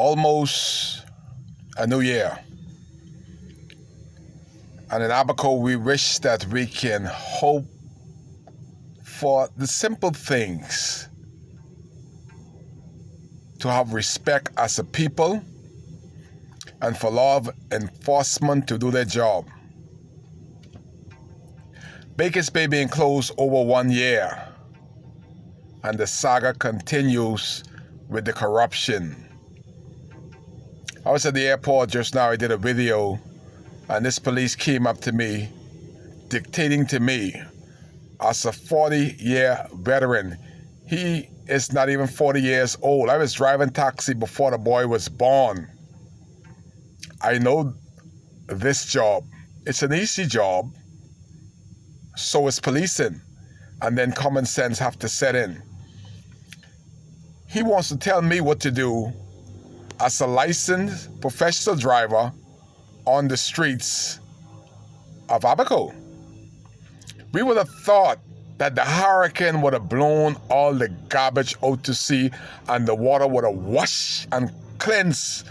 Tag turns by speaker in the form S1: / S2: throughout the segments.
S1: almost a new year. And in Abaco, we wish that we can hope for the simple things, to have respect as a people, and for law enforcement to do their job. Bakers Bay being closed over 1 year, and the saga continues with the corruption. I was at the airport just now. I did a video, and this police came up to me, dictating to me as a 40-year veteran. He is not even 40 years old. I was driving taxi before the boy was born. I know this job. It's an easy job. So is policing. And then common sense have to set in. He wants to tell me what to do as a licensed professional driver on the streets of Abaco. We would have thought that the hurricane would have blown all the garbage out to sea and the water would have washed and cleansed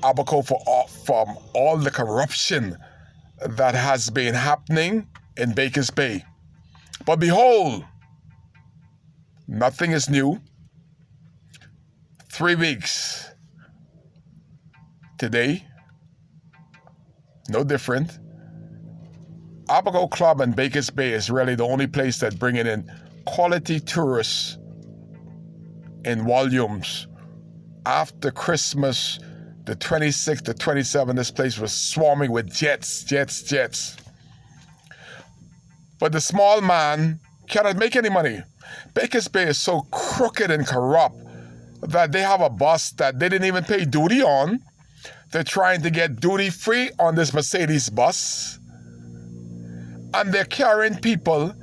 S1: Abaco from all the corruption that has been happening in Bakers Bay. But behold, nothing is new. 3 weeks today, no different. Abaco Club and Bakers Bay is really the only place that bringing in quality tourists in volumes. After Christmas, the 26th, the 27th, this place was swarming with jets. But the small man cannot make any money. Bakers Bay is so crooked and corrupt that they have a bus that they didn't even pay duty on. They're trying to get duty free on this Mercedes bus. And they're carrying people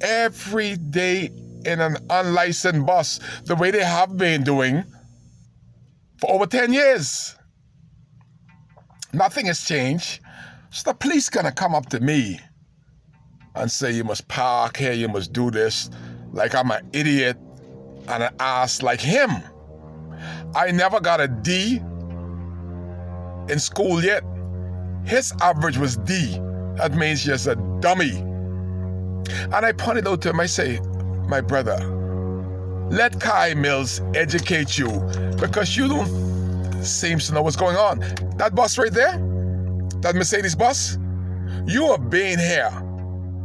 S1: every day in an unlicensed bus, the way they have been doing for over 10 years. Nothing has changed. So the police gonna come up to me and say, you must park here, you must do this, like I'm an idiot and an ass like him. I never got a D in school yet. His average was D. That means you're a dummy. And I pointed out to him, I say, my brother, let Kai Mills educate you, because you don't seem to know what's going on. That bus right there, that Mercedes bus, you have been here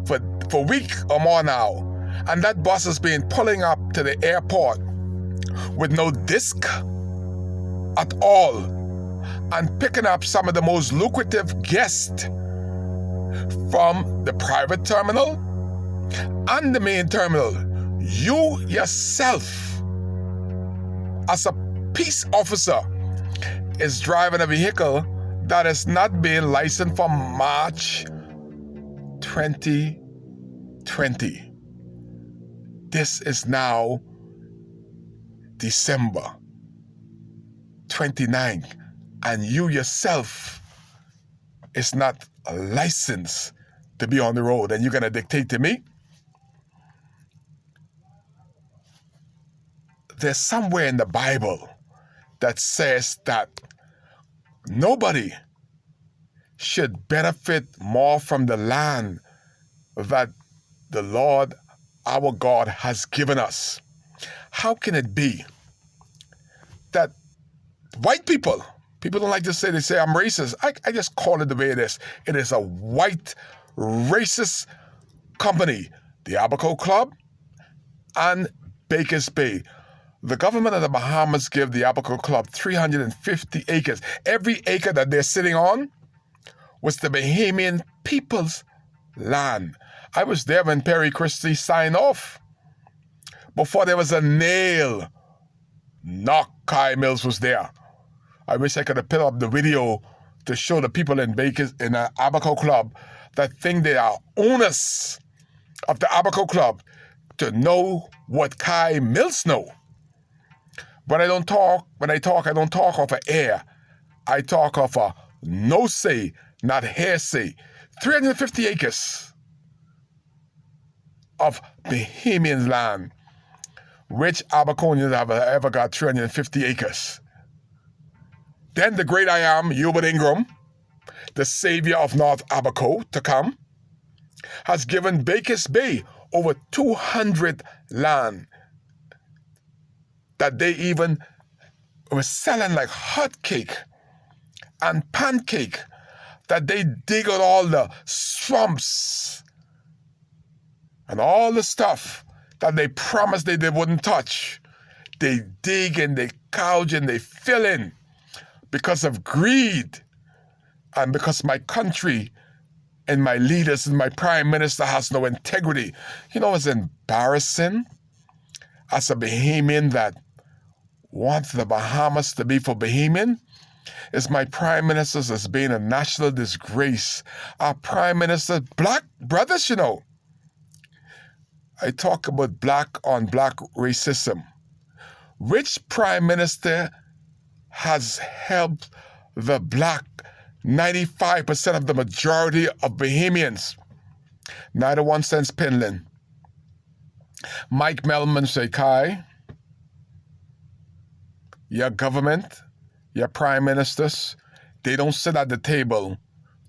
S1: for a week or more now, and that bus has been pulling up to the airport with no disc at all and picking up some of the most lucrative guests from the private terminal and the main terminal. You yourself, as a peace officer, is driving a vehicle that has not been licensed from March 2020. This is now December 29th, and you yourself is not a license to be on the road, and you're gonna dictate to me? There's somewhere in the Bible that says that nobody should benefit more from the land that the Lord our God has given us. How can it be that white people don't like to say, they say I'm racist. I just call it the way it is. It is a white racist company, the Abaco Club and Bakers Bay. The government of the Bahamas give the Abaco Club 350 acres. Every acre that they're sitting on was the Bahamian people's land. I was there when Perry Christie signed off. Before there was a nail, Kai Mills was there. I wish I could have put up the video to show the people in Abaco Club that think they are owners of the Abaco Club to know what Kai Mills know. When I talk, I don't talk off of air. I talk off a no say, not hearsay. 350 acres of Bahamian land. Which Abaconians have ever got 350 acres? Then the great I am, Hubert Ingram, the savior of North Abaco to come, has given Bakers Bay over 200 land that they even were selling like hotcake and pancake, that they dig out all the swamps and all the stuff that they promised they wouldn't touch. They dig and they gouge and they fill in because of greed and because my country and my leaders and my prime minister has no integrity. You know, it's embarrassing as a Bahamian that wants the Bahamas to be for Bahamian. Is my prime minister as being a national disgrace. Our prime minister, black brothers, you know. I talk about black on black racism. Which prime minister has helped the black 95% of the majority of Bahamians? Neither one since Penland. Mike Melman say, Kai, your government, your prime ministers, they don't sit at the table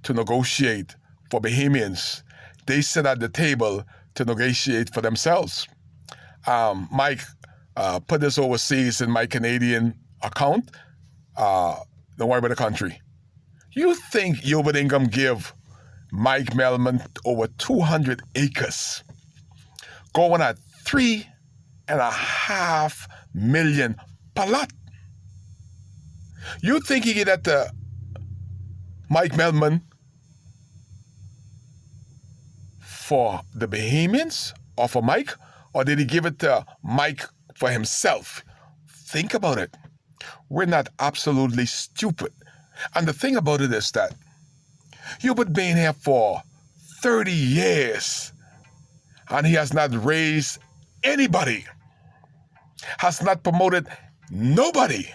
S1: to negotiate for Bahamians. They sit at the table to negotiate for themselves. Mike put this overseas in my Canadian account. Don't worry about the country. You think Hubert Ingram give Mike Melman over 200 acres, going at $3.5 million per lot? You think he get that to Mike Melman for the Bahamians or for Mike? Or did he give it to Mike for himself? Think about it. We're not absolutely stupid. And the thing about it is that Hubert been here for 30 years and he has not raised anybody, has not promoted nobody.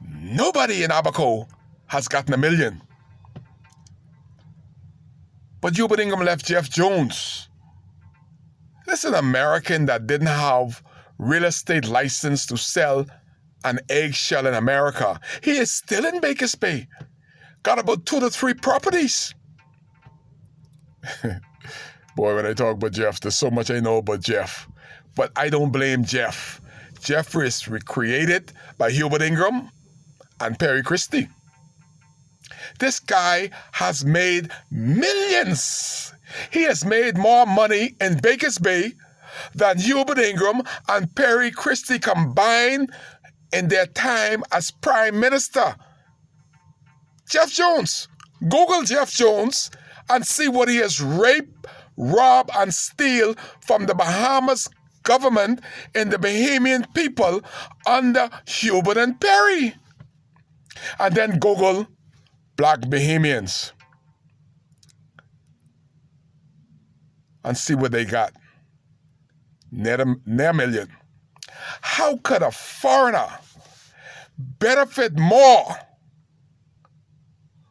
S1: Nobody in Abaco has gotten $1 million. But Hubert Ingram left Jeff Jones. This is an American that didn't have real estate license to sell an eggshell in America. He is still in Bakers Bay. Got about 2 to 3 properties. Boy, when I talk about Jeff, there's so much I know about Jeff. But I don't blame Jeff. Jeff is recreated by Hubert Ingram and Perry Christie. This guy has made millions. He has made more money in Bakers Bay than Hubert Ingram and Perry Christie combined in their time as Prime Minister. Jeff Jones. Google Jeff Jones and see what he has raped, robbed, and steal from the Bahamas government and the Bahamian people under Hubert and Perry. And then Google Black Bahamians and see what they got. Near $1 million. How could a foreigner benefit more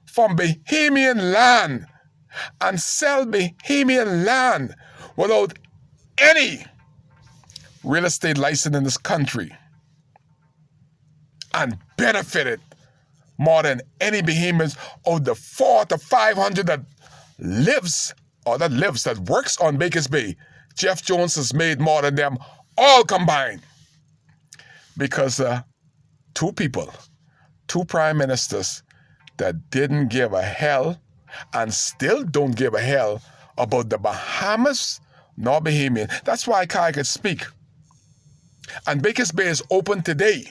S1: from Bahamian land and sell Bahamian land without any real estate license in this country and benefit it more than any Bahamians of the 400 to 500 that works on Bakers Bay? Jeff Jones has made more than them all combined. Because 2 people, 2 prime ministers that didn't give a hell and still don't give a hell about the Bahamas nor Bahamian. That's why Kai could speak. And Bakers Bay is open today.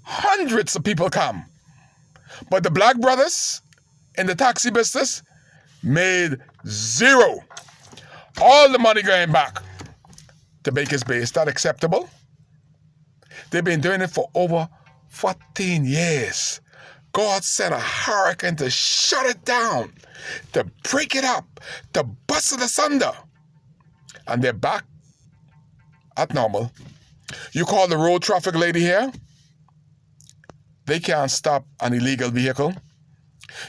S1: Hundreds of people come. But the black brothers in the taxi business made 0. All the money going back to Bakers Bay. Is that acceptable? They've been doing it for over 14 years. God sent a hurricane to shut it down, to break it up, to bust it asunder. And they're back at normal. You call the road traffic lady here, they can't stop an illegal vehicle.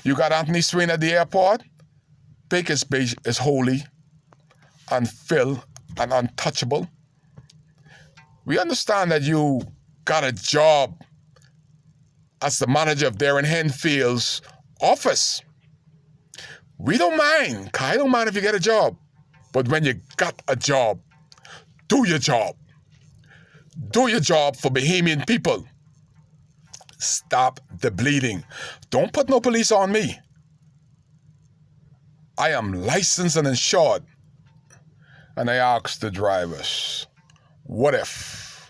S1: You got Anthony Swain at the airport. Bakers Bay is holy and filled and untouchable. We understand that you got a job as the manager of Darren Henfield's office. We don't mind. I don't mind if you get a job. But when you got a job, do your job. Do your job for Bahamian people. Stop the bleeding. Don't put no police on me. I am licensed and insured. And I ask the drivers, what if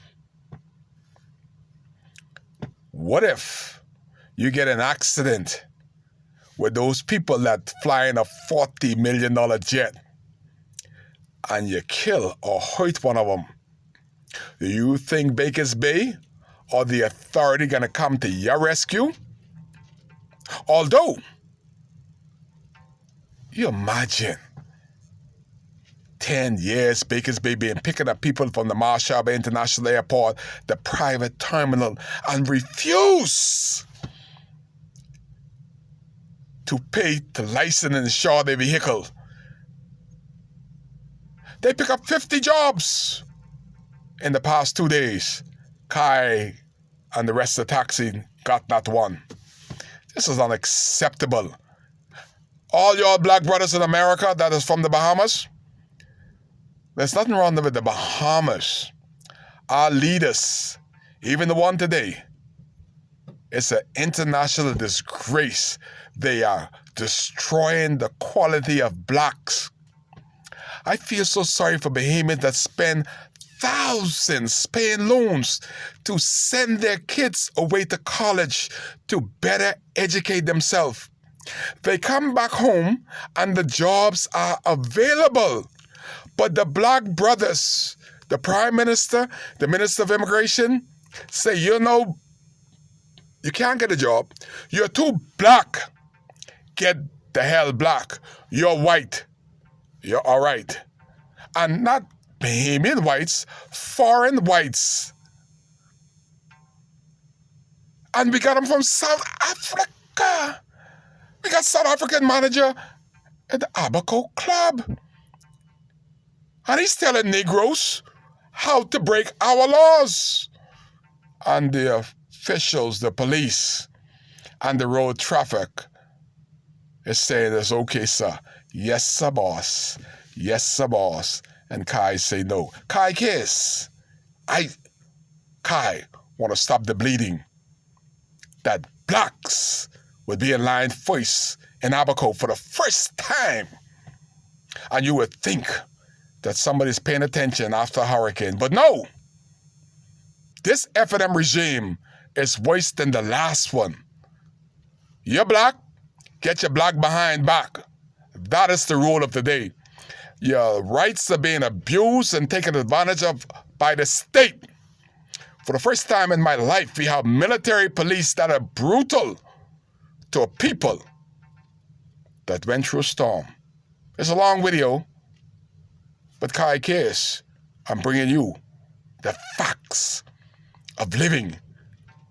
S1: you get an accident with those people that fly in a $40 million jet and you kill or hurt one of them? Do you think Baker's Bay or the authority gonna come to your rescue? Although, you imagine 10 years Baker's Bay being picking up people from the Marshall Bay International Airport, the private terminal, and refuse to pay to license and insure their vehicle. They pick up 50 jobs in the past 2 days. Kai and the rest of the taxi got not one. This is unacceptable. All your black brothers in America that is from the Bahamas, there's nothing wrong with the Bahamas. Our leaders, even the one today, it's an international disgrace. They are destroying the quality of blacks. I feel so sorry for Bahamians that spend thousands paying loans to send their kids away to college to better educate themselves. They come back home and the jobs are available. But the black brothers, the Prime Minister, the Minister of Immigration, say, you can't get a job. You're too black. Get the hell black. You're white. You're all right. And not Bahamian whites, foreign whites. And we got them from South Africa. We got South African manager at the Abaco Club. And he's telling Negroes how to break our laws. And the officials, the police, and the road traffic is saying it's okay, sir. Yes, sir, boss. Yes, sir, boss. And Kai say no. Kai kiss. Kai want to stop the bleeding. That blacks would be in line first in Abaco for the first time. And you would think that somebody's paying attention after a hurricane. But no. This F&M regime is worse than the last one. You're black, get your black behind back. That is the rule of the day. Your rights are being abused and taken advantage of by the state. For the first time in my life, we have military police that are brutal to a people that went through a storm. It's a long video, but Kai Case, I'm bringing you the facts of living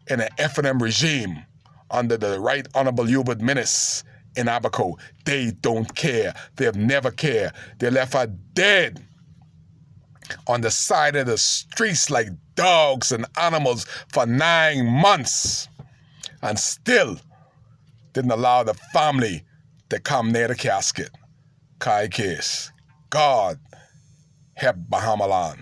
S1: in an F&M regime under the Right Honorable Hubert Minnis in Abaco. They don't care. They have never cared. They left her dead on the side of the streets like dogs and animals for 9 months and still didn't allow the family to come near the casket. Kai Case, God help Bahamaland.